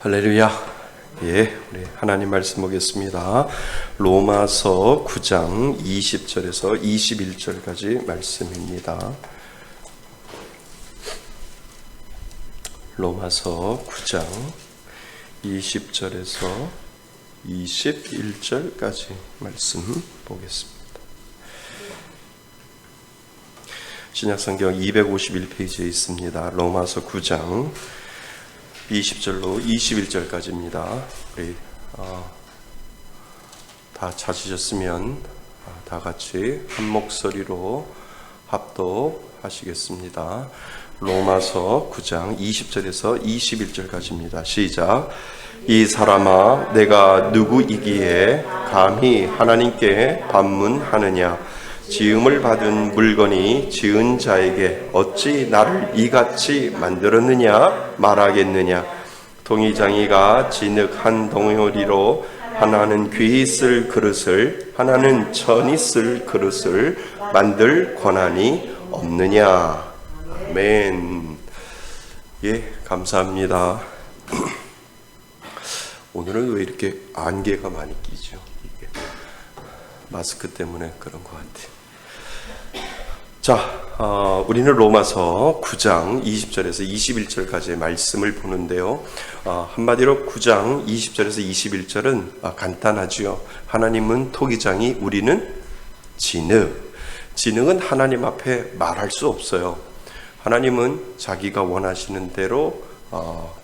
할렐루야. 예, 우리 하나님 말씀 보겠습니다. 로마서 9장 20절에서 21절까지 말씀입니다. 로마서 9장 20절에서 21절까지 말씀 보겠습니다. 신약성경 251페이지에 있습니다. 로마서 9장 20절로 21절까지입니다. 우리 다 찾으셨으면 다 같이 한 목소리로 합독하시겠습니다. 로마서 9장 20절에서 21절까지입니다. 시작. 이 사람아, 내가 누구이기에 감히 하나님께 반문하느냐? 지음을 받은 물건이 지은 자에게 어찌 나를 이같이 만들었느냐 말하겠느냐? 동이장이가 진흙 덩어리로 하나는 귀히 쓸 그릇을 하나는 천히 쓸 그릇을 만들 권한이 없느냐? 아멘. 예, 감사합니다. 오늘은 왜 이렇게 안개가 많이 끼죠? 이게 마스크 때문에 그런 것 같아요. 자, 우리는 로마서 9장 20절에서 21절까지의 말씀을 보는데요. 한마디로 9장 20절에서 21절은 간단하지요. 하나님은 토기장이, 우리는 진흙. 진흙은 하나님 앞에 말할 수 없어요. 하나님은 자기가 원하시는 대로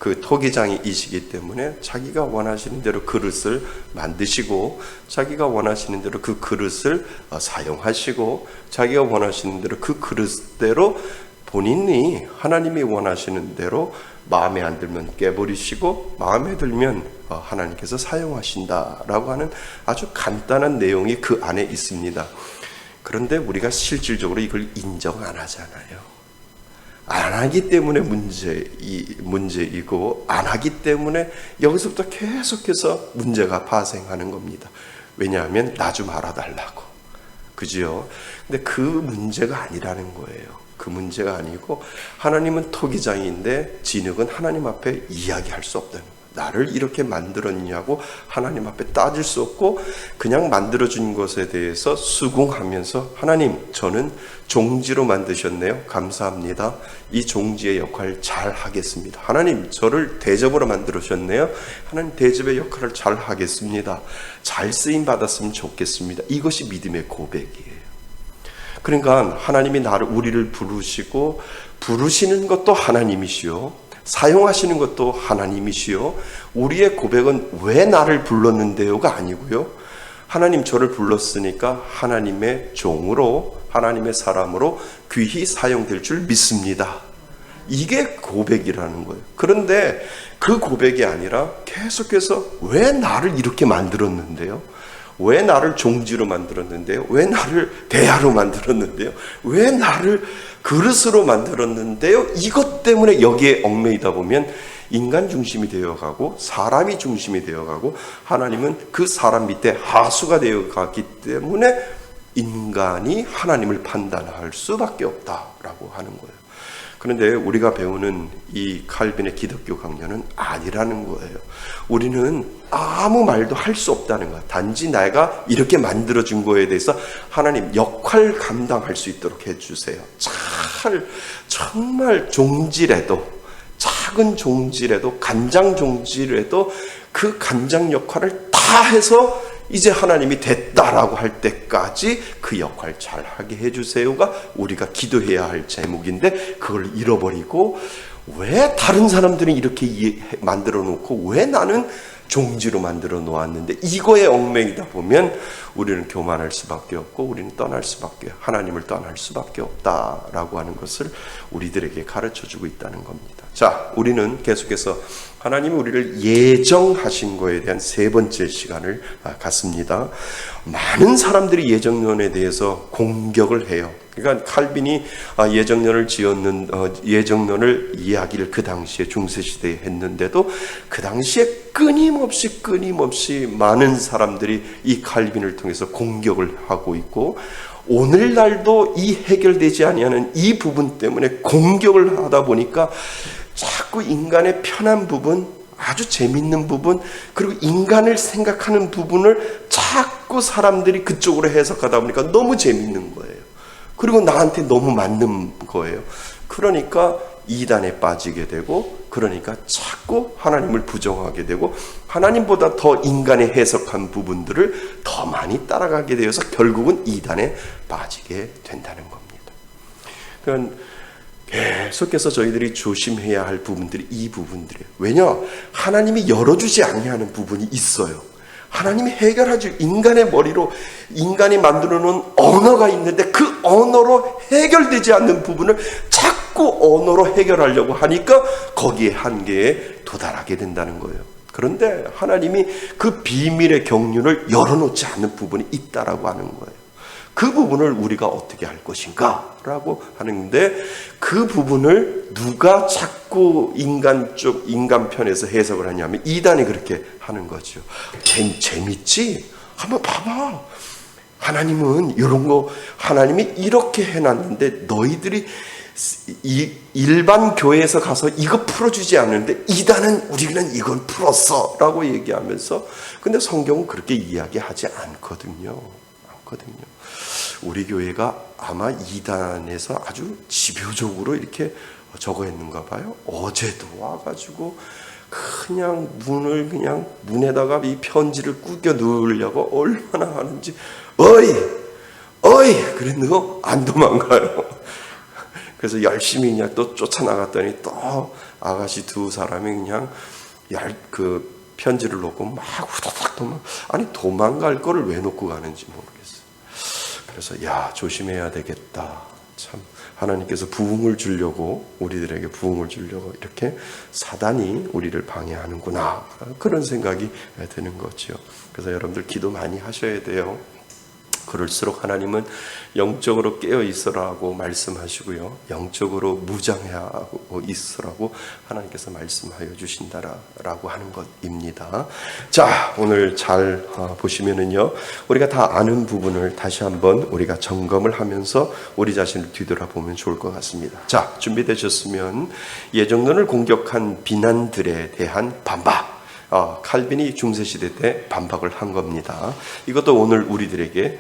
그 토기장이시기 때문에 자기가 원하시는 대로 그릇을 만드시고, 자기가 원하시는 대로 그 그릇을 사용하시고, 자기가 원하시는 대로 그 그릇대로 본인이 하나님이 원하시는 대로 마음에 안 들면 깨버리시고, 마음에 들면 하나님께서 사용하신다라고 하는 아주 간단한 내용이 그 안에 있습니다. 그런데 우리가 실질적으로 이걸 인정 안 하잖아요. 안 하기 때문에 문제이고, 안 하기 때문에 여기서부터 계속해서 문제가 발생하는 겁니다. 왜냐하면 나 좀 알아달라고. 그지요? 근데 그 문제가 아니라는 거예요. 그 문제가 아니고, 하나님은 토기장인데 진흙은 하나님 앞에 이야기할 수 없다는 거예요. 나를 이렇게 만들었냐고 하나님 앞에 따질 수 없고, 그냥 만들어준 것에 대해서 수긍하면서, 하나님, 저는 종지로 만드셨네요. 감사합니다. 이 종지의 역할을 잘 하겠습니다. 하나님, 저를 대접으로 만들어주셨네요. 하나님, 대접의 역할을 잘 하겠습니다. 잘 쓰임 받았으면 좋겠습니다. 이것이 믿음의 고백이에요. 그러니까 하나님이 우리를 부르시고, 부르시는 것도 하나님이시요, 사용하시는 것도 하나님이시요, 우리의 고백은 왜 나를 불렀는데요가 아니고요, 하나님 저를 불렀으니까 하나님의 종으로, 하나님의 사람으로 귀히 사용될 줄 믿습니다. 이게 고백이라는 거예요. 그런데 그 고백이 아니라 계속해서 왜 나를 이렇게 만들었는데요? 왜 나를 종지로 만들었는데요? 왜 나를 대야로 만들었는데요? 왜 나를 그릇으로 만들었는데요? 이것 때문에 여기에 얽매이다 보면 인간 중심이 되어가고, 사람이 중심이 되어가고, 하나님은 그 사람 밑에 하수가 되어가기 때문에 인간이 하나님을 판단할 수밖에 없다라고 하는 거예요. 그런데 우리가 배우는 이 칼빈의 기독교 강론은 아니라는 거예요. 우리는 아무 말도 할 수 없다는 거야. 단지 내가 이렇게 만들어준 거에 대해서 하나님 역할 감당할 수 있도록 해주세요. 정말 종지라도, 작은 종지라도, 간장 종지라도 그 간장 역할을 다 해서 이제 하나님이 됐다라고 할 때까지 그 역할 잘 하게 해주세요가 우리가 기도해야 할 제목인데, 그걸 잃어버리고, 왜 다른 사람들은 이렇게 만들어 놓고 왜 나는 종지로 만들어 놓았는데, 이거에 얽매이다 보면 우리는 교만할 수밖에 없고, 우리는 하나님을 떠날 수밖에 없다라고 하는 것을 우리들에게 가르쳐주고 있다는 겁니다. 자, 우리는 계속해서 하나님이 우리를 예정하신 거에 대한 세 번째 시간을 갖습니다. 많은 사람들이 예정론에 대해서 공격을 해요. 그러니까 칼빈이 예정론을 이야기를 그 당시에 중세시대에 했는데도, 그 당시에 끊임없이 많은 사람들이 이 칼빈을 통해서 공격을 하고 있고, 오늘날도 이 해결되지 아니하는 이 부분 때문에 공격을 하다 보니까 자꾸 인간의 편한 부분, 아주 재밌는 부분, 그리고 인간을 생각하는 부분을 자꾸 사람들이 그쪽으로 해석하다 보니까 너무 재밌는 거예요. 그리고 나한테 너무 맞는 거예요. 그러니까 이단에 빠지게 되고, 그러니까 자꾸 하나님을 부정하게 되고, 하나님보다 더 인간의 해석한 부분들을 더 많이 따라가게 되어서 결국은 이단에 빠지게 된다는 겁니다. 그러니까 계속해서 저희들이 조심해야 할 부분들이 이 부분들이에요. 왜냐? 하나님이 열어주지 아니하는 부분이 있어요. 하나님이 해결하지, 인간의 머리로 인간이 만들어 놓은 언어가 있는데 그 언어로 해결되지 않는 부분을 자꾸 언어로 해결하려고 하니까 거기에 한계에 도달하게 된다는 거예요. 그런데 하나님이 그 비밀의 경륜을 열어놓지 않는 부분이 있다라고 하는 거예요. 그 부분을 우리가 어떻게 할 것인가 라고 하는데, 그 부분을 누가 자꾸 인간 편에서 해석을 하냐면 이단이 그렇게 하는 거죠. 재밌지? 한번 봐봐. 하나님은 이런 거, 하나님이 이렇게 해놨는데 너희들이 일반 교회에서 가서 이거 풀어주지 않는데 이단은 우리는 이걸 풀었어 라고 얘기하면서, 근데 성경은 그렇게 이야기하지 않거든요. 우리 교회가 아마 이단에서 아주 집요적으로 이렇게 적어 있는가 봐요. 어제도 와가지고 그냥 문에다가 이 편지를 꾸겨 넣으려고 얼마나 하는지, 어이 그랬는데 안 도망가요. 그래서 열심히 그냥 또 쫓아나갔더니 또 아가씨 두 사람이 그냥 그 편지를 놓고 막 후다닥 도망갈 거를 왜 놓고 가는지 모르겠어요. 그래서 조심해야 되겠다. 참 하나님께서 부흥을 주려고, 우리들에게 부흥을 주려고 이렇게 사단이 우리를 방해하는구나, 그런 생각이 드는 거죠. 그래서 여러분들 기도 많이 하셔야 돼요. 그럴수록 하나님은 영적으로 깨어 있으라고 말씀하시고요, 영적으로 무장하고 있으라고 하나님께서 말씀하여 주신다라고 하는 것입니다. 자, 오늘 잘 보시면은요, 우리가 다 아는 부분을 다시 한번 우리가 점검을 하면서 우리 자신을 뒤돌아보면 좋을 것 같습니다. 자, 준비되셨으면 예정론을 공격한 비난들에 대한 반박, 칼빈이 중세시대 때 반박을 한 겁니다. 이것도 오늘 우리들에게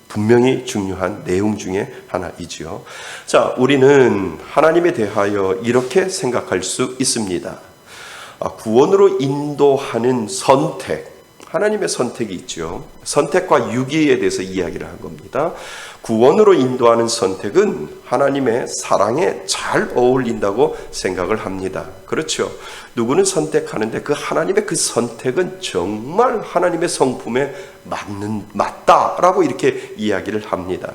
분명히 중요한 내용 중에 하나이지요. 자, 우리는 하나님에 대하여 이렇게 생각할 수 있습니다. 구원으로 인도하는 선택, 하나님의 선택이 있죠. 선택과 유기에 대해서 이야기를 한 겁니다. 구원으로 인도하는 선택은 하나님의 사랑에 잘 어울린다고 생각을 합니다. 그렇죠. 누구는 선택하는데 그 하나님의 그 선택은 정말 하나님의 성품에 맞다라고 이렇게 이야기를 합니다.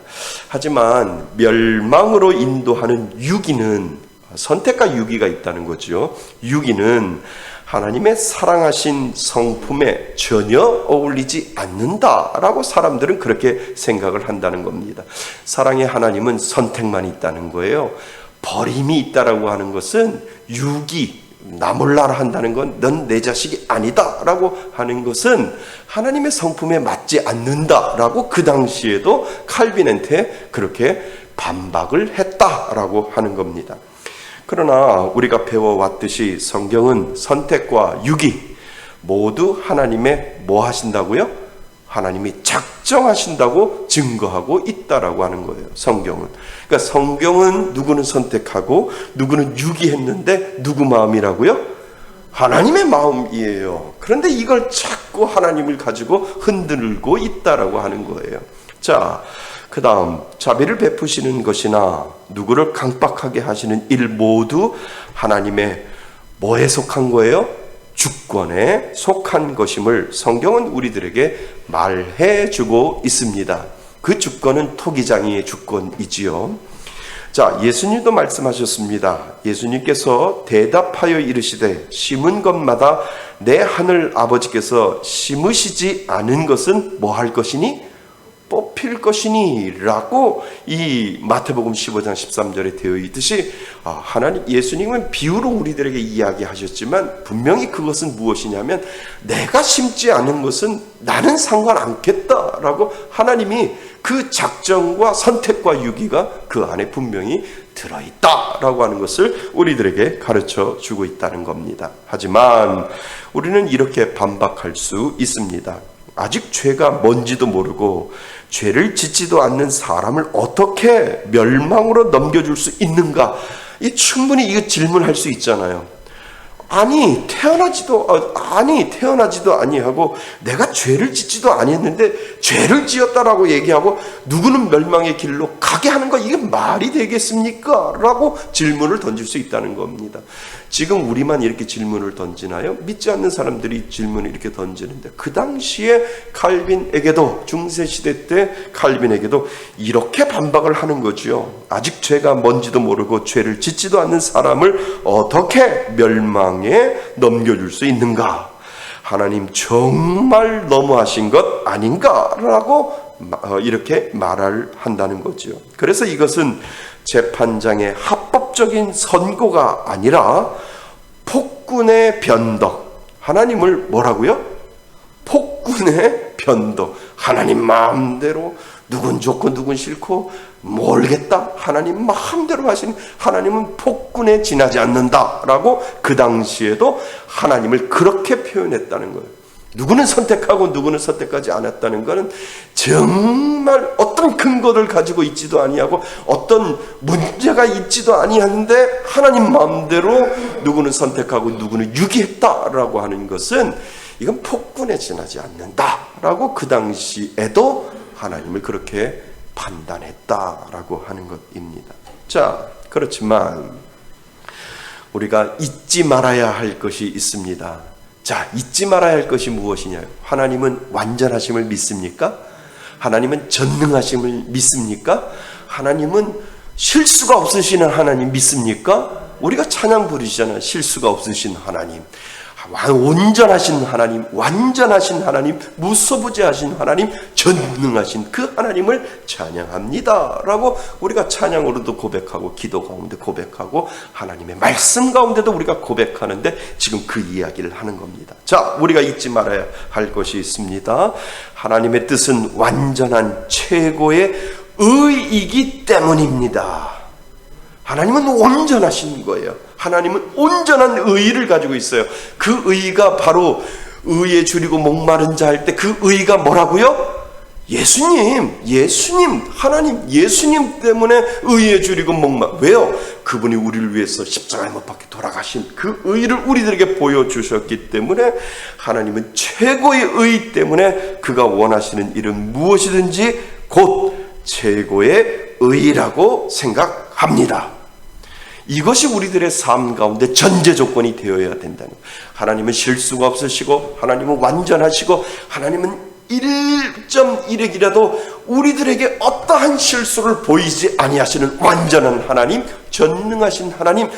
하지만 멸망으로 인도하는 유기는, 선택과 유기가 있다는 거죠. 유기는 하나님의 사랑하신 성품에 전혀 어울리지 않는다라고 사람들은 그렇게 생각을 한다는 겁니다. 사랑의 하나님은 선택만 있다는 거예요. 버림이 있다라고 하는 것은 유기, 나 몰라라 한다는 건 넌 내 자식이 아니다라고 하는 것은 하나님의 성품에 맞지 않는다라고 그 당시에도 칼빈한테 그렇게 반박을 했다라고 하는 겁니다. 그러나 우리가 배워왔듯이 성경은 선택과 유기 모두 하나님의 뭐 하신다고요? 하나님이 작정하신다고 증거하고 있다라고 하는 거예요. 성경은. 그러니까 성경은 누구는 선택하고 누구는 유기했는데 누구 마음이라고요? 하나님의 마음이에요. 그런데 이걸 자꾸 하나님을 가지고 흔들고 있다라고 하는 거예요. 자, 그 다음, 자비를 베푸시는 것이나 누구를 강박하게 하시는 일 모두 하나님의 뭐에 속한 거예요? 주권에 속한 것임을 성경은 우리들에게 말해주고 있습니다. 그 주권은 토기장이의 주권이지요. 자, 예수님도 말씀하셨습니다. 예수님께서 대답하여 이르시되 심은 것마다 내 하늘 아버지께서 심으시지 않은 것은 뭐 할 것이니? 뽑힐 것이니 라고 이 마태복음 15장 13절에 되어 있듯이 하나님 예수님은 비유로 우리들에게 이야기하셨지만 분명히 그것은 무엇이냐면 내가 심지 않은 것은 나는 상관 않겠다라고 하나님이 그 작정과 선택과 유기가 그 안에 분명히 들어있다라고 하는 것을 우리들에게 가르쳐 주고 있다는 겁니다. 하지만 우리는 이렇게 반박할 수 있습니다. 아직 죄가 뭔지도 모르고 죄를 짓지도 않는 사람을 어떻게 멸망으로 넘겨줄 수 있는가? 충분히 이거 질문할 수 있잖아요. 태어나지도 아니하고 내가 죄를 짓지도 아니했는데 죄를 지었다라고 얘기하고 누구는 멸망의 길로 가게 하는 거 이게 말이 되겠습니까? 라고 질문을 던질 수 있다는 겁니다. 지금 우리만 이렇게 질문을 던지나요? 믿지 않는 사람들이 질문을 이렇게 던지는데 그 당시에 칼빈에게도 중세시대 때 칼빈에게도 이렇게 반박을 하는 거죠. 아직 죄가 뭔지도 모르고 죄를 짓지도 않는 사람을 어떻게 멸망에 넘겨줄 수 있는가? 하나님 정말 너무하신 것 아닌가라고 이렇게 말을 한다는 거죠. 그래서 이것은 재판장의 합법적인 선고가 아니라 폭군의 변덕. 하나님을 뭐라고요? 폭군의 변덕. 하나님 마음대로 누군 좋고 누군 싫고 모르겠다. 하나님 마음대로 하시는 하나님은 폭군에 지나지 않는다라고 그 당시에도 하나님을 그렇게 표현했다는 거예요. 누구는 선택하고 누구는 선택하지 않았다는 것은 정말 어떤 근거를 가지고 있지도 아니하고 어떤 문제가 있지도 아니하는데 하나님 마음대로 누구는 선택하고 누구는 유기했다라고 하는 것은 이건 폭군에 지나지 않는다라고 그 당시에도 하나님을 그렇게 판단했다라고 하는 것입니다. 자, 그렇지만 우리가 잊지 말아야 할 것이 있습니다. 자, 잊지 말아야 할 것이 무엇이냐? 하나님은 완전하심을 믿습니까? 하나님은 전능하심을 믿습니까? 하나님은 실수가 없으시는 하나님 믿습니까? 우리가 찬양 부르시잖아요. 실수가 없으신 하나님, 온전하신 하나님, 완전하신 하나님, 무소부재하신 하나님, 전능하신 그 하나님을 찬양합니다 라고 우리가 찬양으로도 고백하고 기도 가운데 고백하고 하나님의 말씀 가운데도 우리가 고백하는데 지금 그 이야기를 하는 겁니다. 자, 우리가 잊지 말아야 할 것이 있습니다. 하나님의 뜻은 완전한 최고의 의이기 때문입니다. 하나님은 온전하신 거예요. 하나님은 온전한 의의를 가지고 있어요. 그 의의가 바로 의에 줄이고 목마른 자 할 때 그 의의가 뭐라고요? 하나님 예수님 때문에 의에 줄이고 왜요? 그분이 우리를 위해서 십자가에 못 박혀 돌아가신 그 의의를 우리들에게 보여주셨기 때문에 하나님은 최고의 의의 때문에 그가 원하시는 일은 무엇이든지 곧 최고의 의의라고 생각합니다. 이것이 우리들의 삶 가운데 전제 조건이 되어야 된다는 거예요. 하나님은 실수가 없으시고 하나님은 완전하시고 하나님은 1.1핵이라도 우리들에게 어떠한 실수를 보이지 아니하시는 완전한 하나님, 전능하신 하나님,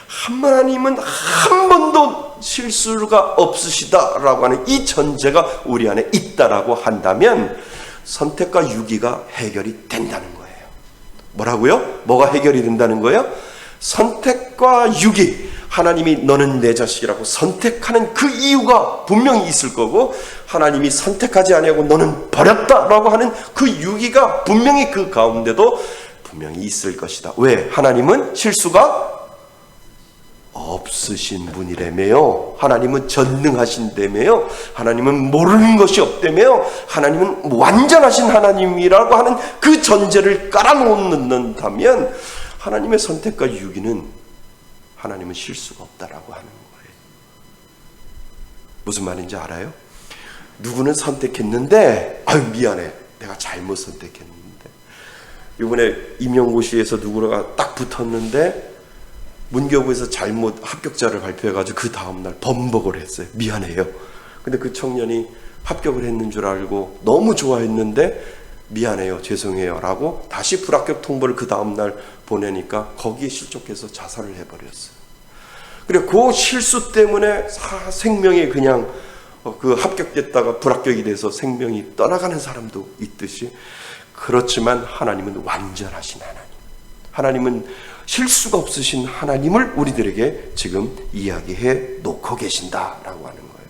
하나님은 한 번도 실수가 없으시다라고 하는 이 전제가 우리 안에 있다라고 한다면 선택과 유기가 해결이 된다는 거예요. 뭐라고요? 뭐가 해결이 된다는 거예요? 선택과 유기, 하나님이 너는 내 자식이라고 선택하는 그 이유가 분명히 있을 거고 하나님이 선택하지 아니하고 너는 버렸다라고 하는 그 유기가 분명히 그 가운데도 분명히 있을 것이다. 왜? 하나님은 실수가 없으신 분이라며요. 하나님은 전능하신다며요. 하나님은 모르는 것이 없다며요. 하나님은 완전하신 하나님이라고 하는 그 전제를 깔아놓는다면 하나님의 선택과 유기는 하나님은 실수가 없다라고 하는 거예요. 무슨 말인지 알아요? 누구는 선택했는데 미안해, 내가 잘못 선택했는데. 이번에 임용고시에서 누구가 딱 붙었는데 문교부에서 잘못 합격자를 발표해가지고 그 다음날 번복을 했어요. 미안해요. 근데 그 청년이 합격을 했는 줄 알고 너무 좋아했는데 미안해요, 죄송해요 라고 다시 불합격 통보를 그 다음날 보내니까 거기에 실족해서 자살을 해버렸어요. 그리고 그 실수 때문에 생명이 그냥 그 합격됐다가 불합격이 돼서 생명이 떠나가는 사람도 있듯이 그렇지만 하나님은 완전하신 하나님, 하나님은 실수가 없으신 하나님을 우리들에게 지금 이야기해 놓고 계신다라고 하는 거예요.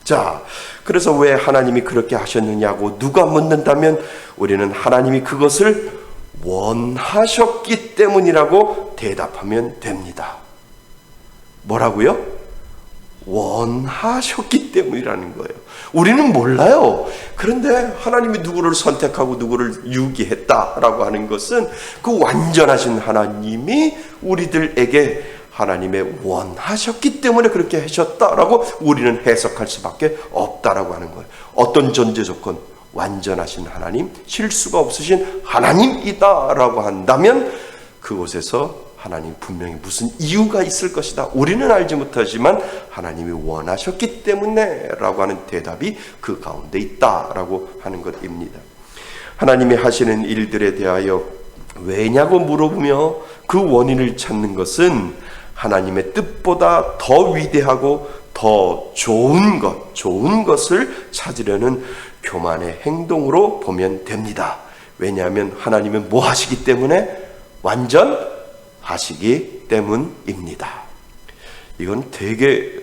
자, 그래서 왜 하나님이 그렇게 하셨느냐고 누가 묻는다면 우리는 하나님이 그것을 원하셨기 때문이라고 대답하면 됩니다. 뭐라고요? 원하셨기 때문이라는 거예요. 우리는 몰라요. 그런데 하나님이 누구를 선택하고 누구를 유기했다라고 하는 것은 그 완전하신 하나님이 우리들에게 하나님의 원하셨기 때문에 그렇게 하셨다라고 우리는 해석할 수밖에 없다라고 하는 거예요. 어떤 전제 조건? 완전하신 하나님, 실수가 없으신 하나님이다라고 한다면 그곳에서 하나님 분명히 무슨 이유가 있을 것이다. 우리는 알지 못하지만 하나님이 원하셨기 때문에 라고 하는 대답이 그 가운데 있다라고 하는 것입니다. 하나님이 하시는 일들에 대하여 왜냐고 물어보며 그 원인을 찾는 것은 하나님의 뜻보다 더 위대하고 더 좋은 것을 찾으려는 교만의 행동으로 보면 됩니다. 왜냐하면 하나님은 뭐 하시기 때문에? 완전하시기 때문입니다. 이건 되게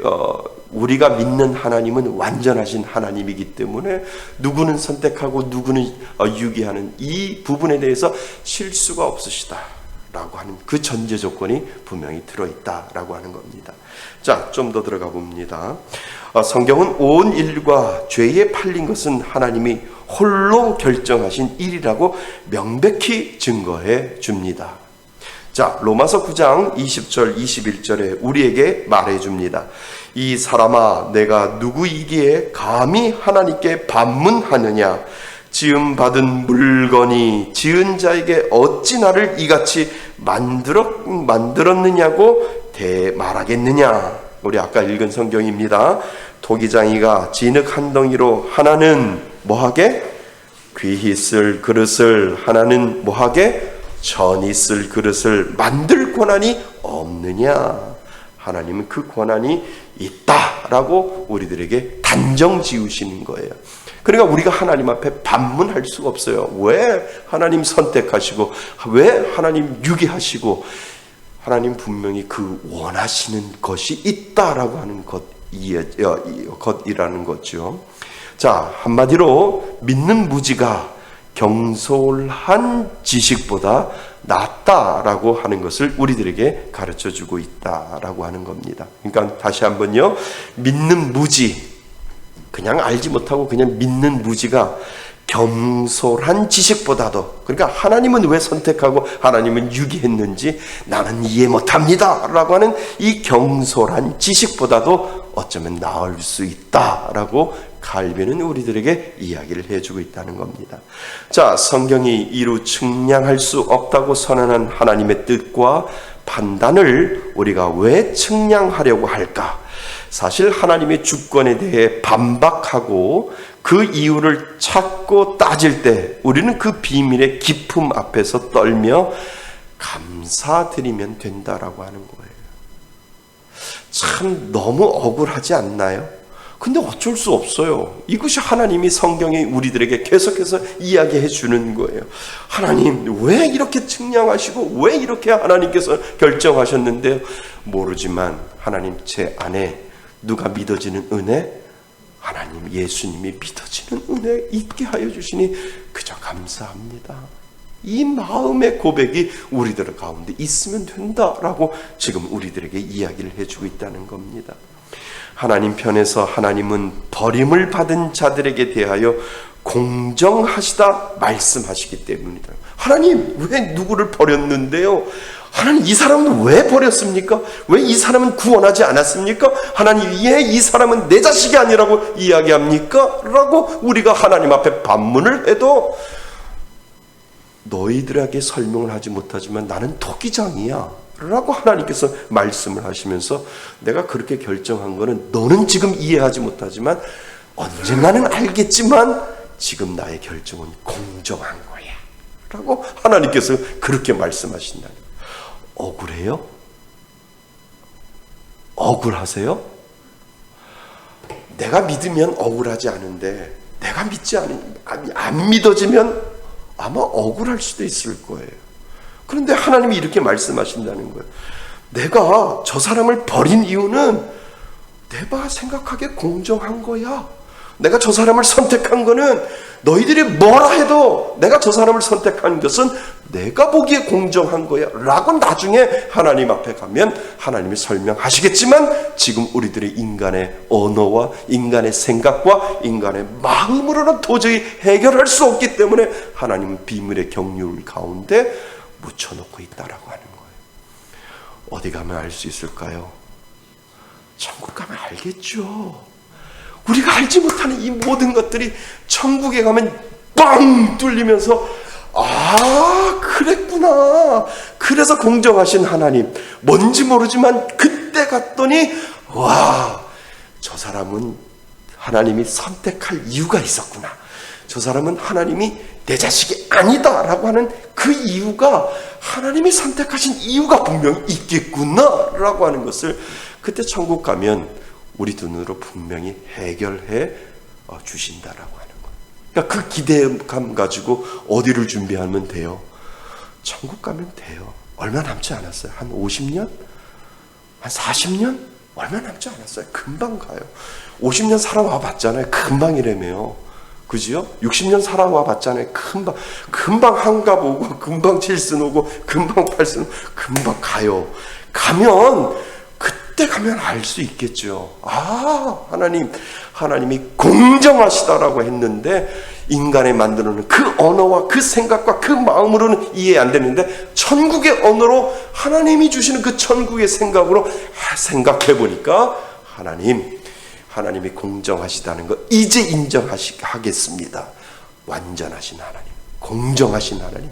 우리가 믿는 하나님은 완전하신 하나님이기 때문에 누구는 선택하고 누구는 유기하는 이 부분에 대해서 실수가 없으시다라고 하는 그 전제 조건이 분명히 들어있다라고 하는 겁니다. 자, 좀 더 들어가 봅니다. 성경은 온 인류가 죄에 팔린 것은 하나님이 홀로 결정하신 일이라고 명백히 증거해 줍니다. 자, 로마서 9장 20절 21절에 우리에게 말해 줍니다. 이 사람아, 내가 누구이기에 감히 하나님께 반문하느냐? 지음 받은 물건이 지은 자에게 어찌 나를 이같이 만들었느냐고 말하겠느냐? 우리 아까 읽은 성경입니다. 토기장이가 진흙 한 덩이로 하나는 뭐하게? 귀히 쓸 그릇을, 하나는 뭐하게? 전이 쓸 그릇을 만들 권한이 없느냐? 하나님은 그 권한이 있다라고 우리들에게 단정 지으시는 거예요. 그러니까 우리가 하나님 앞에 반문할 수가 없어요. 왜 하나님 선택하시고 왜 하나님 유기하시고, 하나님 분명히 그 원하시는 것이 있다라고 하는 것이라는 거죠. 자, 한마디로 믿는 무지가 경솔한 지식보다 낫다라고 하는 것을 우리들에게 가르쳐주고 있다라고 하는 겁니다. 그러니까 다시 한번요, 믿는 무지, 그냥 알지 못하고 그냥 믿는 무지가 경솔한 지식보다도, 그러니까 하나님은 왜 선택하고 하나님은 유기했는지 나는 이해 못합니다 라고 하는 이 경솔한 지식보다도 어쩌면 나을 수 있다라고 갈비는 우리들에게 이야기를 해주고 있다는 겁니다. 자, 성경이 이루 측량할 수 없다고 선언한 하나님의 뜻과 판단을 우리가 왜 측량하려고 할까? 사실 하나님의 주권에 대해 반박하고 그 이유를 찾고 따질 때 우리는 그 비밀의 깊음 앞에서 떨며 감사드리면 된다라고 하는 거예요. 참 너무 억울하지 않나요? 근데 어쩔 수 없어요. 이것이 하나님이 성경에 우리들에게 계속해서 이야기해 주는 거예요. 하나님 왜 이렇게 측량하시고 왜 이렇게 하나님께서 결정하셨는데요? 모르지만 하나님 제 안에 누가 믿어지는 은혜? 하나님 예수님이 믿어지는 은혜 있게 하여 주시니 그저 감사합니다. 이 마음의 고백이 우리들 가운데 있으면 된다라고 지금 우리들에게 이야기를 해주고 있다는 겁니다. 하나님 편에서 하나님은 버림을 받은 자들에게 대하여 공정하시다 말씀하시기 때문이다. 하나님 왜 누구를 버렸는데요? 하나님 이 사람은 왜 버렸습니까? 왜 이 사람은 구원하지 않았습니까? 하나님 왜 이 사람은 내 자식이 아니라고 이야기합니까? 라고 우리가 하나님 앞에 반문을 해도 너희들에게 설명을 하지 못하지만 나는 토기장이야 라고 하나님께서 말씀을 하시면서 내가 그렇게 결정한 거는 너는 지금 이해하지 못하지만 언젠가는 알겠지만 지금 나의 결정은 공정한 거야 라고 하나님께서 그렇게 말씀하신다는 거예요. 억울해요? 억울하세요? 내가 믿으면 억울하지 않은데 내가 믿지 않으면 안 믿어지면 아마 억울할 수도 있을 거예요. 그런데 하나님이 이렇게 말씀하신다는 거예요. 내가 저 사람을 버린 이유는 내가 생각하기에 공정한 거야. 내가 저 사람을 선택한 거는 너희들이 뭐라 해도 내가 저 사람을 선택한 것은 내가 보기에 공정한 거야 라고 나중에 하나님 앞에 가면 하나님이 설명하시겠지만, 지금 우리들의 인간의 언어와 인간의 생각과 인간의 마음으로는 도저히 해결할 수 없기 때문에 하나님은 비밀의 경륜 가운데 묻혀놓고 있다라고 하는 거예요. 어디 가면 알 수 있을까요? 천국 가면 알겠죠. 우리가 알지 못하는 이 모든 것들이 천국에 가면 빵 뚫리면서, 아, 그랬구나. 그래서 공정하신 하나님. 뭔지 모르지만 그때 갔더니, 와, 저 사람은 하나님이 선택할 이유가 있었구나. 저 사람은 하나님이 내 자식이 아니다 라고 하는 그 이유가, 하나님이 선택하신 이유가 분명히 있겠구나 라고 하는 것을 그때 천국 가면 우리 눈으로 분명히 해결해 주신다라고 하는 거예요. 그러니까 그 기대감 가지고 어디를 준비하면 돼요? 천국 가면 돼요. 얼마 남지 않았어요. 한 50년? 한 40년? 얼마 남지 않았어요. 금방 가요. 50년 살아와 봤잖아요. 금방이라며요. 그지요? 60년 살아와 봤잖아요. 금방 한갑 오고, 금방 칠순 오고, 금방 팔순 오고, 금방 가요. 그때 가면 알 수 있겠죠. 아, 하나님이 공정하시다라고 했는데, 인간의 만들어놓은 그 언어와 그 생각과 그 마음으로는 이해 안 되는데, 천국의 언어로 하나님이 주시는 그 천국의 생각으로 생각해 보니까, 하나님이 공정하시다는 것 이제 인정하겠습니다. 완전하신 하나님, 공정하신 하나님,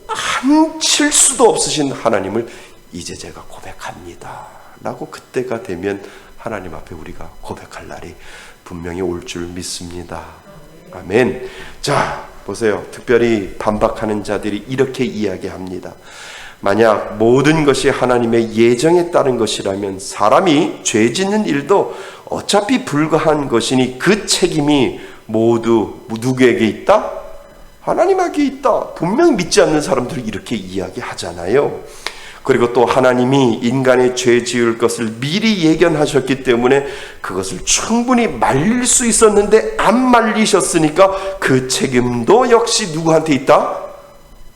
한 실수도 없으신 하나님을 이제 제가 고백합니다 라고 그때가 되면 하나님 앞에 우리가 고백할 날이 분명히 올 줄 믿습니다. 아멘. 자, 보세요. 특별히 반박하는 자들이 이렇게 이야기합니다. 만약 모든 것이 하나님의 예정에 따른 것이라면 사람이 죄 짓는 일도 어차피 불가한 것이니 그 책임이 모두 누구에게 있다? 하나님에게 있다. 분명히 믿지 않는 사람들이 이렇게 이야기하잖아요. 그리고 또 하나님이 인간의 죄 지을 것을 미리 예견하셨기 때문에 그것을 충분히 말릴 수 있었는데 안 말리셨으니까 그 책임도 역시 누구한테 있다?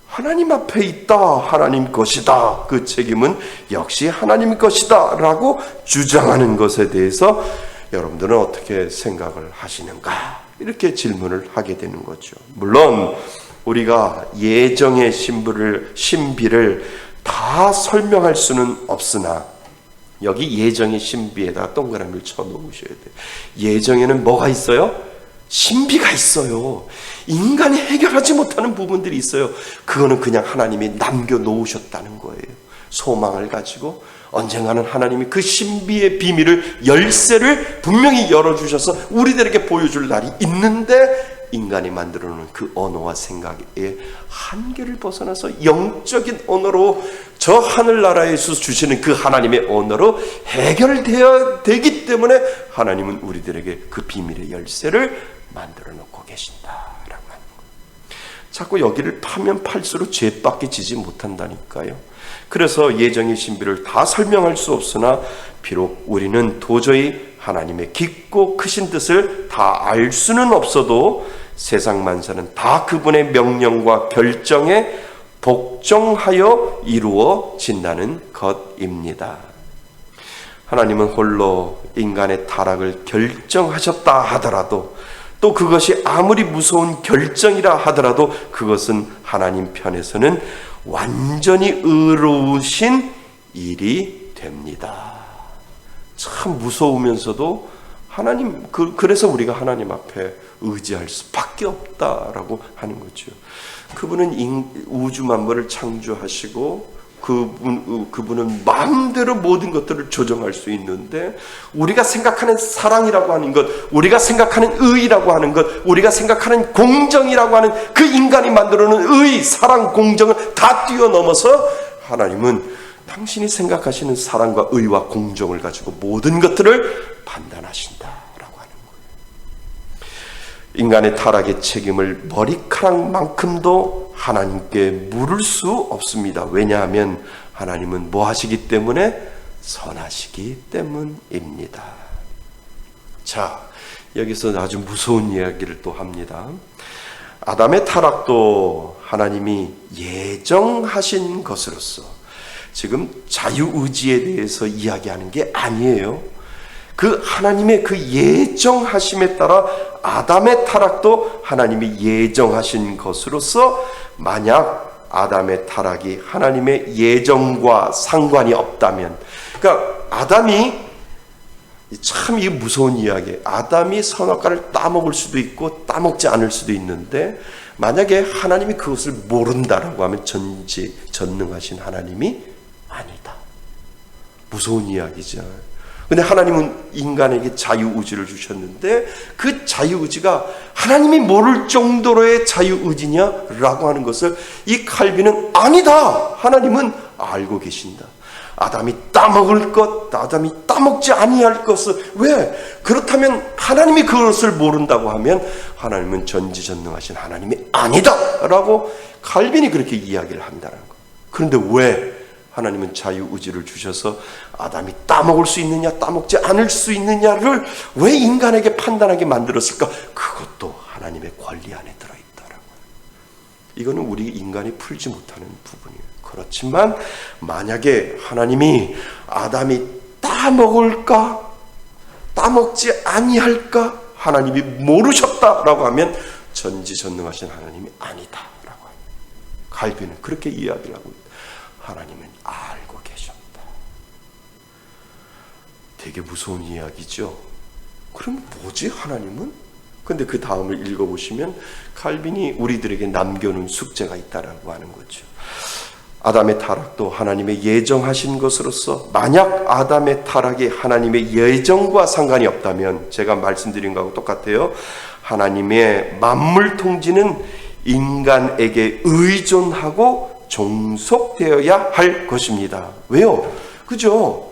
하나님 앞에 있다. 하나님 것이다. 그 책임은 역시 하나님 것이다 라고 주장하는 것에 대해서 여러분들은 어떻게 생각을 하시는가? 이렇게 질문을 하게 되는 거죠. 물론 우리가 예정의 신비를 다 설명할 수는 없으나, 여기 예정의 신비에다가 동그라미를 쳐 놓으셔야 돼요. 예정에는 뭐가 있어요? 신비가 있어요. 인간이 해결하지 못하는 부분들이 있어요. 그거는 그냥 하나님이 남겨놓으셨다는 거예요. 소망을 가지고 언젠가는 하나님이 그 신비의 비밀을, 열쇠를 분명히 열어주셔서 우리들에게 보여줄 날이 있는데, 인간이 만들어놓은 그 언어와 생각의 한계를 벗어나서 영적인 언어로, 저 하늘나라에서 주시는 그 하나님의 언어로 해결되어야 되기 때문에 하나님은 우리들에게 그 비밀의 열쇠를 만들어 놓고 계신다라고 하는 거예요. 자꾸 여기를 파면 팔수록 죄밖에 지지 못한다니까요. 그래서 예정의 신비를 다 설명할 수 없으나 비록 우리는 도저히 하나님의 깊고 크신 뜻을 다 알 수는 없어도 세상 만사는 다 그분의 명령과 결정에 복종하여 이루어진다는 것입니다. 하나님은 홀로 인간의 타락을 결정하셨다 하더라도, 또 그것이 아무리 무서운 결정이라 하더라도 그것은 하나님 편에서는 완전히 의로우신 일이 됩니다. 참 무서우면서도 하나님, 그래서 우리가 하나님 앞에 의지할 수밖에 없다라고 하는 거죠. 그분은 우주 만물을 창조하시고 그분은 마음대로 모든 것들을 조정할 수 있는데, 우리가 생각하는 사랑이라고 하는 것, 우리가 생각하는 의라고 하는 것, 우리가 생각하는 공정이라고 하는 그 인간이 만들어놓은 의, 사랑, 공정을 다 뛰어넘어서 하나님은 당신이 생각하시는 사랑과 의와 공정을 가지고 모든 것들을 판단하신다라고 하는 거예요. 인간의 타락의 책임을 머리카락만큼도 하나님께 물을 수 없습니다. 왜냐하면 하나님은 뭐 하시기 때문에? 선하시기 때문입니다. 자, 여기서 아주 무서운 이야기를 또 합니다. 아담의 타락도 하나님이 예정하신 것으로서, 지금 자유의지에 대해서 이야기하는 게 아니에요. 그 하나님의 그 예정하심에 따라 아담의 타락도 하나님이 예정하신 것으로서, 만약 아담의 타락이 하나님의 예정과 상관이 없다면, 그러니까 아담이, 참 이 무서운 이야기, 아담이 선악과를 따먹을 수도 있고 따먹지 않을 수도 있는데, 만약에 하나님이 그것을 모른다라고 하면 전지전능하신 하나님이 아니다. 무서운 이야기죠. 근데 하나님은 인간에게 자유의지를 주셨는데, 그 자유의지가 하나님이 모를 정도로의 자유의지냐라고 하는 것을 이 칼빈은 아니다. 하나님은 알고 계신다. 아담이 따먹을 것, 아담이 따먹지 아니할 것을, 왜? 그렇다면 하나님이 그것을 모른다고 하면 하나님은 전지전능하신 하나님이 아니다 라고 칼빈이 그렇게 이야기를 한다는 거. 그런데 왜 하나님은 자유의지를 주셔서 아담이 따먹을 수 있느냐 따먹지 않을 수 있느냐를 왜 인간에게 판단하게 만들었을까? 그것도 하나님의 권리 안에 들어있다라고. 이거는 우리 인간이 풀지 못하는 부분이에요. 그렇지만 만약에 하나님이 아담이 따먹을까 따먹지 아니할까 하나님이 모르셨다라고 하면 전지전능하신 하나님이 아니다라고 합니다. 칼빈은 그렇게 이야기를 하고 있다. 하나님은 알고 계셨다. 되게 무서운 이야기죠. 그럼 뭐지 하나님은? 근데 그 다음을 읽어보시면 칼빈이 우리들에게 남겨놓은 숙제가 있다라고 하는 거죠. 아담의 타락도 하나님의 예정하신 것으로서, 만약 아담의 타락이 하나님의 예정과 상관이 없다면, 제가 말씀드린 거하고 똑같아요. 하나님의 만물 통치는 인간에게 의존하고 종속되어야 할 것입니다. 왜요? 그죠?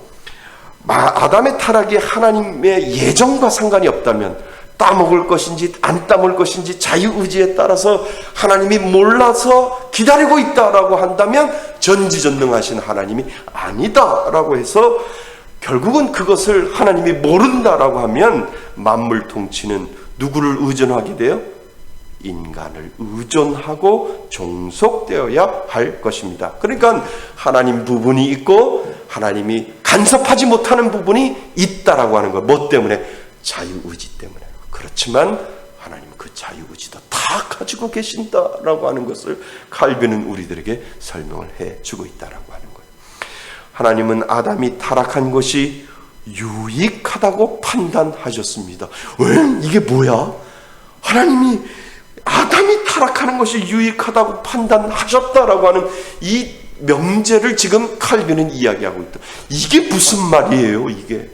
아담의 타락이 하나님의 예정과 상관이 없다면, 따먹을 것인지 안 따먹을 것인지 자유의지에 따라서 하나님이 몰라서 기다리고 있다라고 한다면 전지전능하신 하나님이 아니다라고 해서, 결국은 그것을 하나님이 모른다라고 하면 만물 통치는 누구를 의존하게 돼요? 인간을 의존하고 종속되어야 할 것입니다. 그러니까 하나님 부분이 있고 하나님이 간섭하지 못하는 부분이 있다라고 하는 거예요. 뭐 때문에? 자유의지 때문에. 그렇지만 하나님은 그 자유의지도 다 가지고 계신다라고 하는 것을 칼빈은 우리들에게 설명을 해주고 있다라고 하는 거예요. 하나님은 아담이 타락한 것이 유익하다고 판단하셨습니다. 왜? 이게 뭐야? 하나님이 아담이 타락하는 것이 유익하다고 판단하셨다라고 하는 이 명제를 지금 칼빈은 이야기하고 있다. 이게 무슨 말이에요, 이게?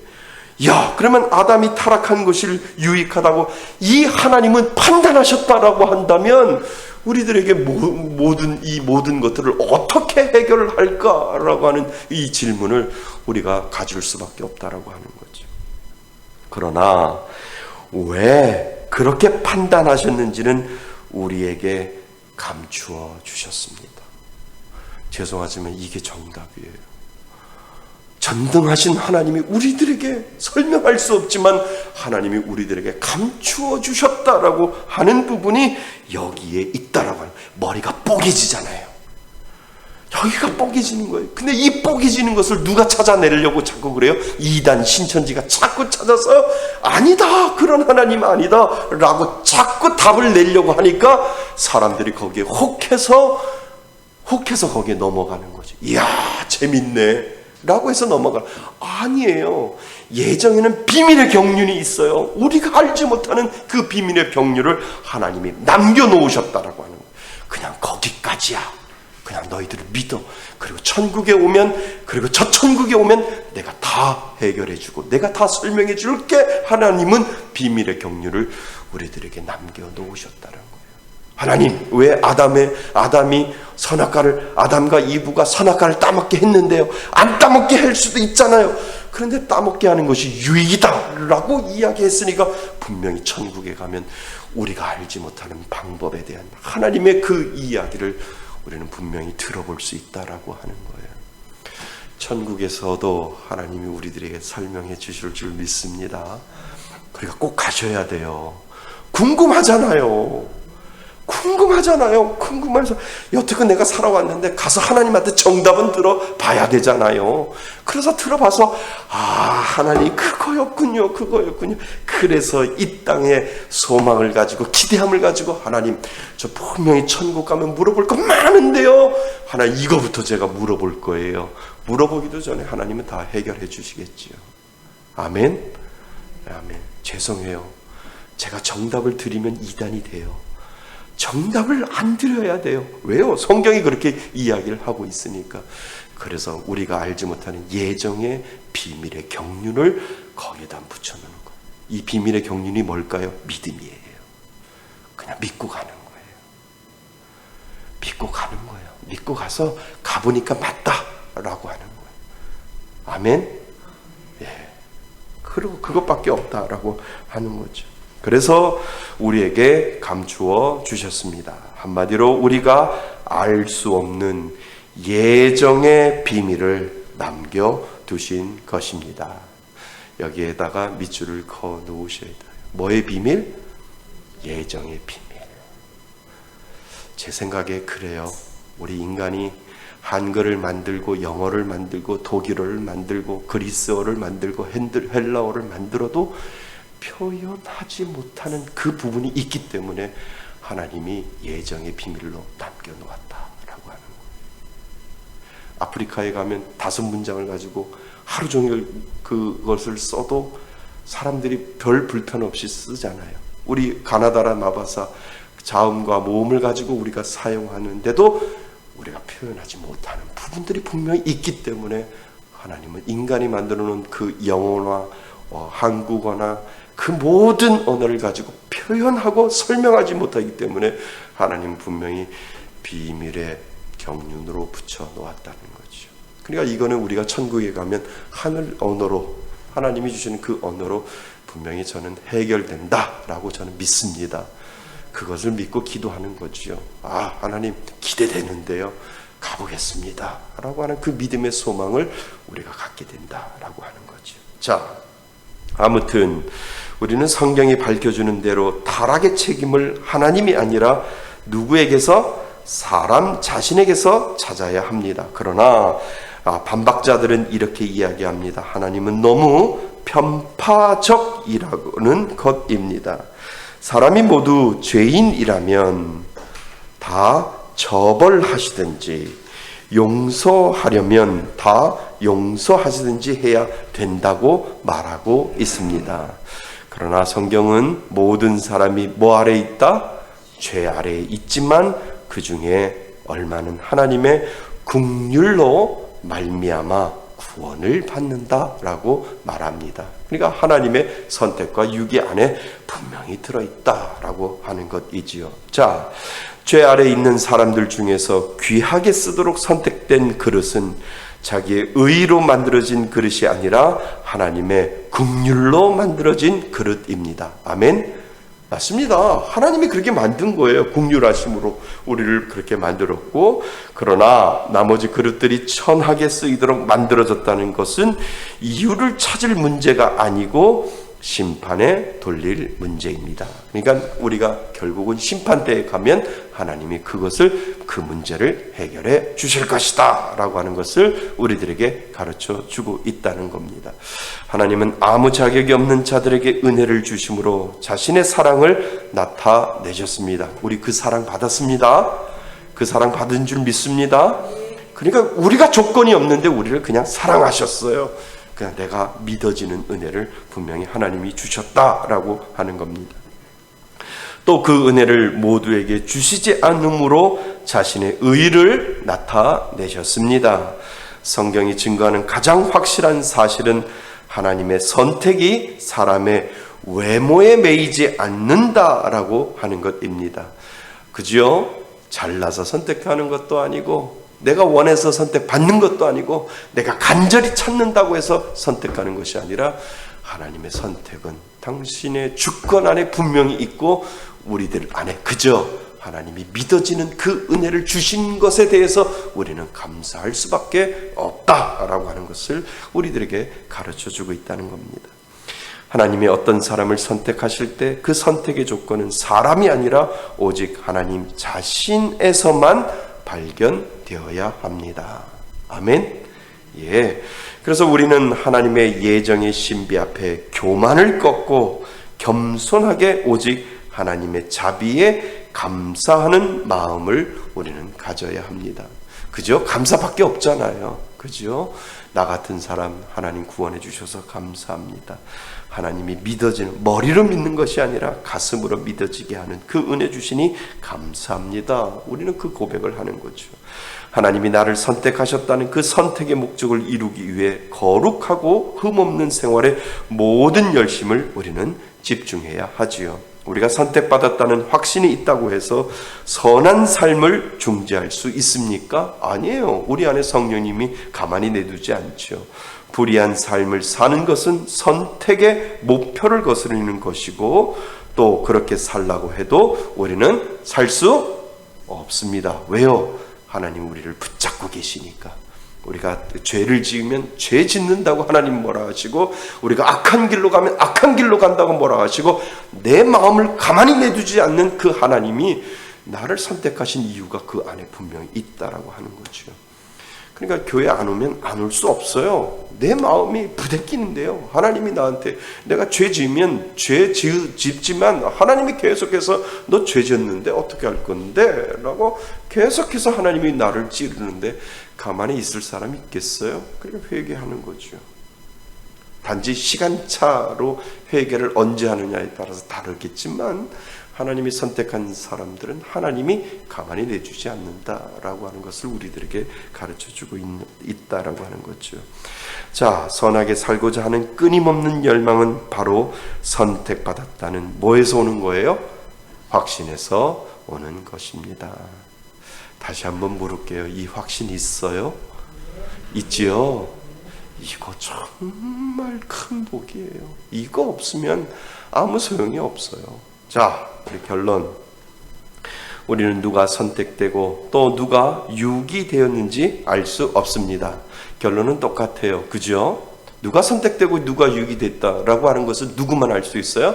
야, 그러면 아담이 타락한 것을 유익하다고 이 하나님은 판단하셨다라고 한다면 우리들에게 모든 것들을 어떻게 해결할까라고 하는 이 질문을 우리가 가질 수밖에 없다라고 하는 거죠. 그러나 왜 그렇게 판단하셨는지는 우리에게 감추어 주셨습니다. 죄송하지만 이게 정답이에요. 전능하신 하나님이 우리들에게 설명할 수 없지만 하나님이 우리들에게 감추어 주셨다라고 하는 부분이 여기에 있다라고 하는, 머리가 뽀개지잖아요. 여기가 뽀개지는 거예요. 근데 이 뽀개지는 것을 누가 찾아내려고 자꾸 그래요? 이단 신천지가 자꾸 찾아서 아니다, 그런 하나님 아니다 라고 자꾸 답을 내려고 하니까 사람들이 거기에 혹해서 거기에 넘어가는 거죠. 이야, 재밌네 라고 해서 넘어가. 아니에요. 예정에는 비밀의 경륜이 있어요. 우리가 알지 못하는 그 비밀의 경륜을 하나님이 남겨놓으셨다라고 하는 거예요. 그냥 거기까지야. 그냥 너희들을 믿어. 그리고 천국에 오면, 그리고 저 천국에 오면 내가 다 해결해주고 내가 다 설명해 줄게. 하나님은 비밀의 경륜을 우리들에게 남겨놓으셨다는 거예요. 하나님, 왜 아담이 선악과를, 아담과 이브가 선악과를 따먹게 했는데요? 안 따먹게 할 수도 있잖아요. 그런데 따먹게 하는 것이 유익이다 라고 이야기했으니까 분명히 천국에 가면 우리가 알지 못하는 방법에 대한 하나님의 그 이야기를 우리는 분명히 들어볼 수 있다라고 하는 거예요. 천국에서도 하나님이 우리들에게 설명해 주실 줄 믿습니다. 그러니까 꼭 가셔야 돼요. 궁금하잖아요. 궁금해서 여태껏 내가 살아왔는데 가서 하나님한테 정답은 들어봐야 되잖아요. 그래서 들어봐서 하나님 그거였군요. 그래서 이 땅에 소망을 가지고 기대함을 가지고 하나님 저 분명히 천국 가면 물어볼 거 많은데요. 하나님 이거부터 제가 물어볼 거예요. 물어보기도 전에 하나님은 다 해결해 주시겠지요. 아멘. 아멘. 죄송해요. 제가 정답을 드리면 이단이 돼요. 정답을 안 드려야 돼요. 왜요? 성경이 그렇게 이야기를 하고 있으니까. 그래서 우리가 알지 못하는 예정의 비밀의 경륜을 거기에다 붙여놓는 거예요. 이 비밀의 경륜이 뭘까요? 믿음이에요. 그냥 믿고 가는 거예요. 믿고 가는 거예요. 믿고 가서 가보니까 맞다라고 하는 거예요. 아멘? 예. 그리고 그것밖에 없다라고 하는 거죠. 그래서 우리에게 감추어 주셨습니다. 한마디로 우리가 알 수 없는 예정의 비밀을 남겨두신 것입니다. 여기에다가 밑줄을 그어 놓으셔야 돼요. 뭐의 비밀? 예정의 비밀. 제 생각에 그래요. 우리 인간이 한글을 만들고 영어를 만들고 독일어를 만들고 그리스어를 만들고 헬라어를 만들어도 표현하지 못하는 그 부분이 있기 때문에 하나님이 예정의 비밀로 남겨놓았다라고 하는 거예요. 아프리카에 가면 5문장을 가지고 하루 종일 그것을 써도 사람들이 별 불편 없이 쓰잖아요. 우리 가나다라 마바사 자음과 모음을 가지고 우리가 사용하는데도 우리가 표현하지 못하는 부분들이 분명히 있기 때문에 하나님은 인간이 만들어 놓은 그 영어나 한국어나 그 모든 언어를 가지고 표현하고 설명하지 못하기 때문에 하나님 분명히 비밀의 경륜으로 붙여 놓았다는 거죠. 그러니까 이거는 우리가 천국에 가면 하늘 언어로 하나님이 주시는 그 언어로 분명히 저는 해결된다라고 저는 믿습니다. 그것을 믿고 기도하는 거지요. 하나님 기대되는데요. 가보겠습니다. 라고 하는 그 믿음의 소망을 우리가 갖게 된다라고 하는 거죠. 자, 아무튼 우리는 성경이 밝혀주는 대로 타락의 책임을 하나님이 아니라 누구에게서? 사람 자신에게서 찾아야 합니다. 그러나 반박자들은 이렇게 이야기합니다. 하나님은 너무 편파적이라는 것입니다. 사람이 모두 죄인이라면 다 처벌하시든지 용서하려면 다 용서하시든지 해야 된다고 말하고 있습니다. 그러나 성경은 모든 사람이 뭐 아래 있다? 죄 아래에 있지만 그 중에 얼마는 하나님의 긍휼로 말미암아 구원을 받는다라고 말합니다. 그러니까 하나님의 선택과 유기 안에 분명히 들어있다라고 하는 것이지요. 자, 죄 아래 있는 사람들 중에서 귀하게 쓰도록 선택된 그릇은 자기의 의로 만들어진 그릇이 아니라 하나님의 긍휼로 만들어진 그릇입니다. 아멘. 맞습니다. 하나님이 그렇게 만든 거예요. 긍휼하심으로 우리를 그렇게 만들었고, 그러나 나머지 그릇들이 천하게 쓰이도록 만들어졌다는 것은 이유를 찾을 문제가 아니고 심판에 돌릴 문제입니다. 그러니까 우리가 결국은 심판대에 가면 하나님이 그 문제를 해결해 주실 것이다 라고 하는 것을 우리들에게 가르쳐 주고 있다는 겁니다. 하나님은 아무 자격이 없는 자들에게 은혜를 주심으로 자신의 사랑을 나타내셨습니다. 우리 그 사랑 받았습니다. 그 사랑 받은 줄 믿습니다. 그러니까 우리가 조건이 없는데 우리를 그냥 사랑하셨어요. 그냥 내가 믿어지는 은혜를 분명히 하나님이 주셨다라고 하는 겁니다. 또 그 은혜를 모두에게 주시지 않음으로 자신의 의를 나타내셨습니다. 성경이 증거하는 가장 확실한 사실은 하나님의 선택이 사람의 외모에 매이지 않는다라고 하는 것입니다. 그죠? 잘나서 선택하는 것도 아니고 내가 원해서 선택받는 것도 아니고 내가 간절히 찾는다고 해서 선택하는 것이 아니라 하나님의 선택은 당신의 주권 안에 분명히 있고 우리들 안에 그저 하나님이 믿어지는 그 은혜를 주신 것에 대해서 우리는 감사할 수밖에 없다라고 하는 것을 우리들에게 가르쳐주고 있다는 겁니다. 하나님이 어떤 사람을 선택하실 때 그 선택의 조건은 사람이 아니라 오직 하나님 자신에서만 발견되어야 합니다. 아멘. 예. 그래서 우리는 하나님의 예정의 신비 앞에 교만을 꺾고 겸손하게 오직 하나님의 자비에 감사하는 마음을 우리는 가져야 합니다. 그죠? 감사밖에 없잖아요. 그죠? 나 같은 사람 하나님 구원해 주셔서 감사합니다. 하나님이 믿어지는, 머리로 믿는 것이 아니라 가슴으로 믿어지게 하는 그 은혜 주시니 감사합니다. 우리는 그 고백을 하는 거죠. 하나님이 나를 선택하셨다는 그 선택의 목적을 이루기 위해 거룩하고 흠없는 생활에 모든 열심을 우리는 집중해야 하지요. 우리가 선택받았다는 확신이 있다고 해서 선한 삶을 중지할 수 있습니까? 아니에요. 우리 안에 성령님이 가만히 내두지 않죠. 불의한 삶을 사는 것은 선택의 목표를 거스르는 것이고 또 그렇게 살라고 해도 우리는 살 수 없습니다. 왜요? 하나님 우리를 붙잡고 계시니까. 우리가 죄를 지으면 죄 짓는다고 하나님 뭐라 하시고 우리가 악한 길로 가면 악한 길로 간다고 뭐라 하시고 내 마음을 가만히 내두지 않는 그 하나님이 나를 선택하신 이유가 그 안에 분명히 있다라고 하는 거죠. 그러니까 교회 안 오면 안 올 수 없어요. 내 마음이 부대끼는데요. 하나님이 나한테 내가 죄 지으면 죄 짓지만 하나님이 계속해서 너 죄 지었는데 어떻게 할 건데? 라고 계속해서 하나님이 나를 찌르는데 가만히 있을 사람이 있겠어요? 그러니까 회개하는 거죠. 단지 시간차로 회개를 언제 하느냐에 따라서 다르겠지만 하나님이 선택한 사람들은 하나님이 가만히 내주지 않는다라고 하는 것을 우리들에게 가르쳐주고 있다라고 하는 거죠. 자, 선하게 살고자 하는 끊임없는 열망은 바로 선택받았다는 뭐에서 오는 거예요? 확신에서 오는 것입니다. 다시 한번 물을게요. 이 확신 있어요? 있지요? 이거 정말 큰 복이에요. 이거 없으면 아무 소용이 없어요. 자, 우리 결론. 우리는 누가 선택되고 또 누가 유기되었는지 알 수 없습니다. 결론은 똑같아요. 그죠? 누가 선택되고 누가 유기됐다라고 하는 것은 누구만 알 수 있어요?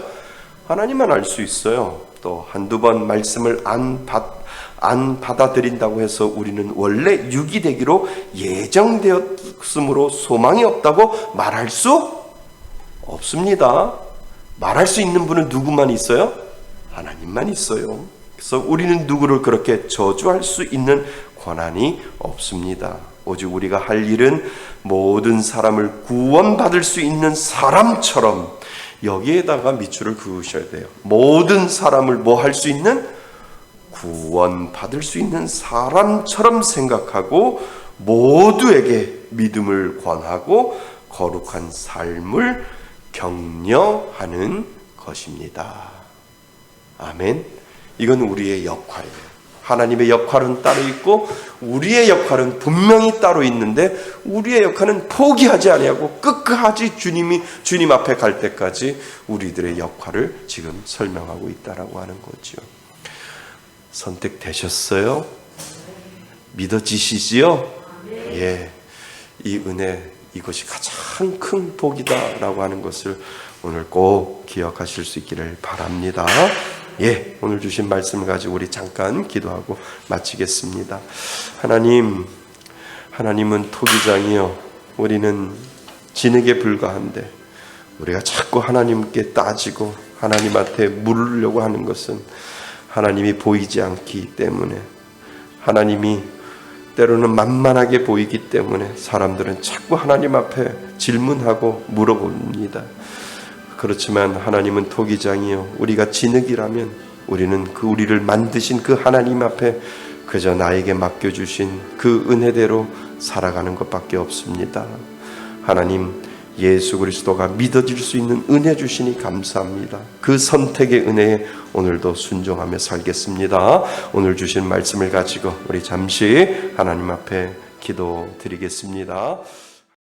하나님만 알 수 있어요. 또 한두 번 말씀을 안 받아들인다고 해서 우리는 원래 유기되기로 예정되었으므로 소망이 없다고 말할 수 없습니다. 말할 수 있는 분은 누구만 있어요? 하나님만 있어요. 그래서 우리는 누구를 그렇게 저주할 수 있는 권한이 없습니다. 오직 우리가 할 일은 모든 사람을 구원받을 수 있는 사람처럼 여기에다가 밑줄을 그으셔야 돼요. 모든 사람을 뭐 할 수 있는? 구원받을 수 있는 사람처럼 생각하고 모두에게 믿음을 권하고 거룩한 삶을 격려하는 것입니다. 아멘. 이건 우리의 역할이에요. 하나님의 역할은 따로 있고 우리의 역할은 분명히 따로 있는데 우리의 역할은 포기하지 아니하고 끝까지 주님 앞에 갈 때까지 우리들의 역할을 지금 설명하고 있다라고 하는 거죠. 선택되셨어요? 믿어지시지요? 예. 이 은혜, 이것이 가장 큰 복이다라고 하는 것을 오늘 꼭 기억하실 수 있기를 바랍니다. 예, 오늘 주신 말씀을 가지고 우리 잠깐 기도하고 마치겠습니다. 하나님은 토기장이요. 우리는 진흙에 불과한데 우리가 자꾸 하나님께 따지고 하나님한테 물으려고 하는 것은 하나님이 보이지 않기 때문에, 하나님이 때로는 만만하게 보이기 때문에 사람들은 자꾸 하나님 앞에 질문하고 물어봅니다. 그렇지만 하나님은 토기장이요. 우리가 진흙이라면 우리는 우리를 만드신 그 하나님 앞에 그저 나에게 맡겨주신 그 은혜대로 살아가는 것밖에 없습니다. 하나님, 예수 그리스도가 믿어질 수 있는 은혜 주시니 감사합니다. 그 선택의 은혜에 오늘도 순종하며 살겠습니다. 오늘 주신 말씀을 가지고 우리 잠시 하나님 앞에 기도드리겠습니다.